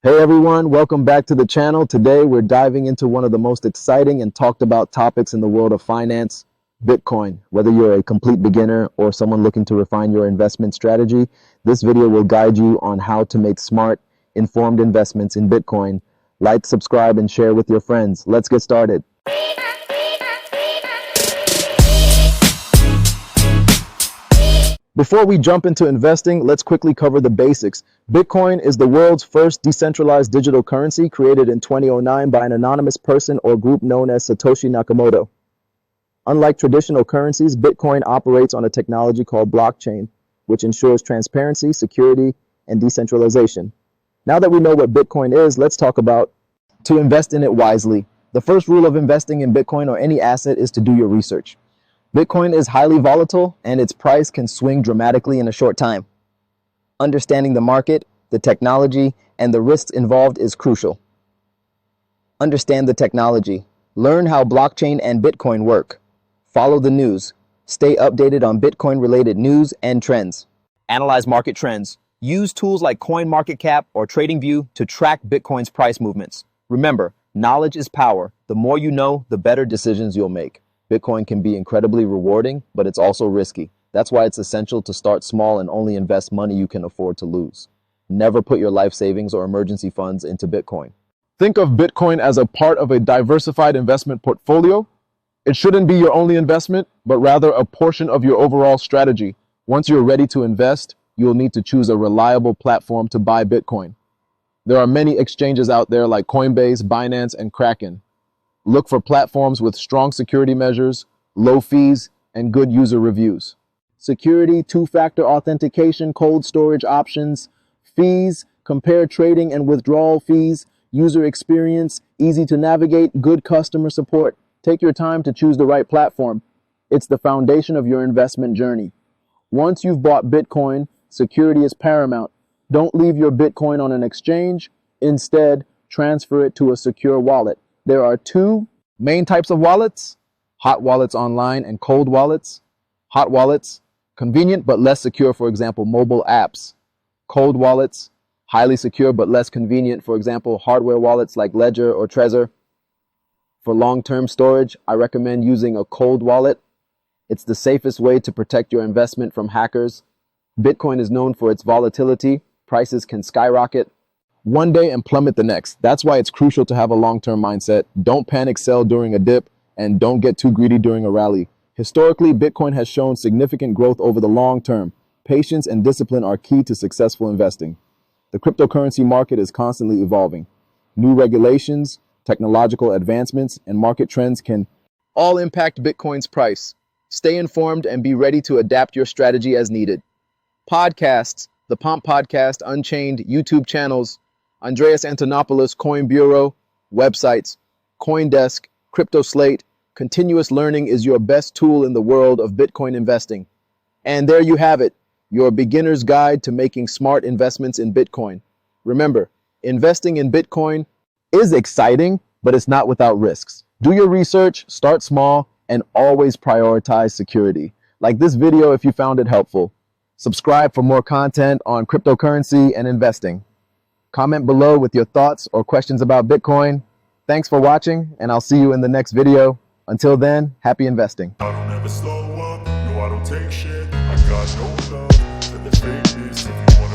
Hey everyone, welcome back to the channel. Today we're diving into one of the most exciting and talked about topics in the world of finance, Bitcoin. Whether you're a complete beginner or someone looking to refine your investment strategy, this video will guide you on how to make smart, informed investments in Bitcoin. Like, subscribe, and share with your friends. Let's get started. Before we jump into investing, let's quickly cover the basics. Bitcoin is the world's first decentralized digital currency created in 2009 by an anonymous person or group known as Satoshi Nakamoto. Unlike traditional currencies, Bitcoin operates on a technology called blockchain, which ensures transparency, security, and decentralization. Now that we know what Bitcoin is, let's talk about to invest in it wisely. The first rule of investing in Bitcoin or any asset is to do your research. Bitcoin is highly volatile and its price can swing dramatically in a short time. Understanding the market, the technology, and the risks involved is crucial. Understand the technology. Learn how blockchain and Bitcoin work. Follow the news. Stay updated on Bitcoin-related news and trends. Analyze market trends. Use tools like CoinMarketCap or TradingView to track Bitcoin's price movements. Remember, knowledge is power. The more you know, the better decisions you'll make. Bitcoin can be incredibly rewarding, but it's also risky. That's why it's essential to start small and only invest money you can afford to lose. Never put your life savings or emergency funds into Bitcoin. Think of Bitcoin as a part of a diversified investment portfolio. It shouldn't be your only investment, but rather a portion of your overall strategy. Once you're ready to invest, you'll need to choose a reliable platform to buy Bitcoin. There are many exchanges out there like Coinbase, Binance, and Kraken. Look for platforms with strong security measures, low fees, and good user reviews. Security, two-factor authentication, cold storage options, fees, compare trading and withdrawal fees, user experience, easy to navigate, good customer support. Take your time to choose the right platform. It's the foundation of your investment journey. Once you've bought Bitcoin, security is paramount. Don't leave your Bitcoin on an exchange. Instead, transfer it to a secure wallet. There are two main types of wallets: hot wallets online and cold wallets. Hot wallets, convenient but less secure, for example, mobile apps. Cold wallets, highly secure but less convenient, for example, hardware wallets like Ledger or Trezor. For long-term storage, I recommend using a cold wallet. It's the safest way to protect your investment from hackers. Bitcoin is known for its volatility. Prices can skyrocket one day and plummet the next. That's why it's crucial to have a long-term mindset. Don't panic sell during a dip and don't get too greedy during a rally. Historically, Bitcoin has shown significant growth over the long term. Patience and discipline are key to successful investing. The cryptocurrency market is constantly evolving. New regulations, technological advancements, and market trends can all impact Bitcoin's price. Stay informed and be ready to adapt your strategy as needed. Podcasts, the Pomp Podcast, Unchained, YouTube channels, Andreas Antonopoulos, Coin Bureau, websites, CoinDesk, CryptoSlate. Continuous learning is your best tool in the world of Bitcoin investing. And there you have it, your beginner's guide to making smart investments in Bitcoin. Remember, investing in Bitcoin is exciting, but it's not without risks. Do your research, start small, and always prioritize security. Like this video if you found it helpful. Subscribe for more content on cryptocurrency and investing. Comment below with your thoughts or questions about Bitcoin. Thanks for watching, and I'll see you in the next video. Until then, happy investing. I don't ever slow up, no I don't take shit. I got no love for the fakeness. If you want